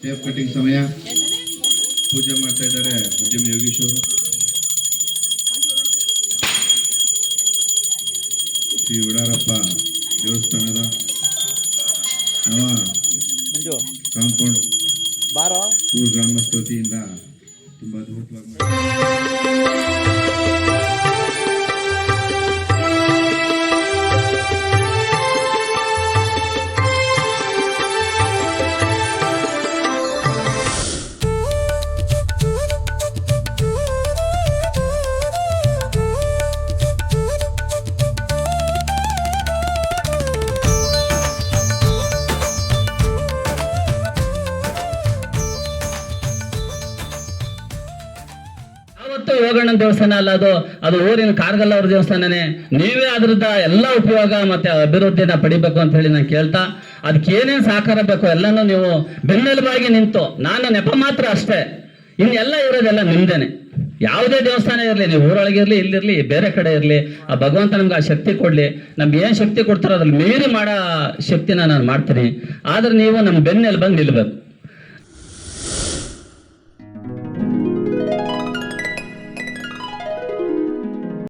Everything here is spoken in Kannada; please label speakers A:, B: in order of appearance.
A: ಟೇಪ್ ಕಟಿಂಗ್ ಸಮಯ. ಪೂಜೆ ಮಾಡ್ತಾ ಇದ್ದಾರೆ ಉದ್ಯಮ ಯೋಗೀಶ್ ಅವರು. ಶ್ರೀ ಉಡಾರಪ್ಪ ದೇವಸ್ಥಾನದ ನವ ಕಾಂಪೌಂಡ್ ಊರು ಗ್ರಾಮಸ್ಥ ವತಿಯಿಂದ ತುಂಬಾ ಅದ್ಭುತವಾಗಿ
B: ಯೋಗಣ್ಣನ ದೇವಸ್ಥಾನ ಅಲ್ಲ ಅದು ಊರಿನ ಕಾರ್ಗಲ್ ಅವ್ರ ದೇವಸ್ಥಾನನೇ. ನೀವೇ ಅದ್ರದ್ದು ಎಲ್ಲ ಉಪಯೋಗ ಮತ್ತೆ ಅಭಿವೃದ್ಧಿನ ಪಡಿಬೇಕು ಅಂತ ಹೇಳಿ ನಾನು ಕೇಳ್ತಾ, ಅದಕ್ಕೆ ಏನೇನು ಸಹಕಾರ ಬೇಕು ಎಲ್ಲನೂ ನೀವು ಬೆನ್ನೆಲುಬಾಗಿ ನಿಂತು, ನಾನು ನೆಪ ಮಾತ್ರ ಅಷ್ಟೇ, ಇನ್ನೆಲ್ಲ ಇರೋದೆಲ್ಲ ನಿಮ್ದೇನೆ. ಯಾವುದೇ ದೇವಸ್ಥಾನ ಇರಲಿ, ನೀವು ಊರೊಳಗಿರ್ಲಿ ಇಲ್ಲಿರ್ಲಿ ಬೇರೆ ಕಡೆ ಇರಲಿ, ಆ ಭಗವಂತ ನಮ್ಗೆ ಆ ಶಕ್ತಿ ಕೊಡ್ಲಿ. ನಮ್ಗೆ ಏನು ಶಕ್ತಿ ಕೊಡ್ತಾರೋ ಅದ್ರಲ್ಲಿ ಮೀರಿ ಮಾಡೋ ಶಕ್ತಿನ ನಾನು ಮಾಡ್ತೀನಿ. ಆದ್ರೆ ನೀವು ನಮ್ಮ ಬೆನ್ನೆಲುಬಾಗಿ ನಿಲ್ಬೇಕು.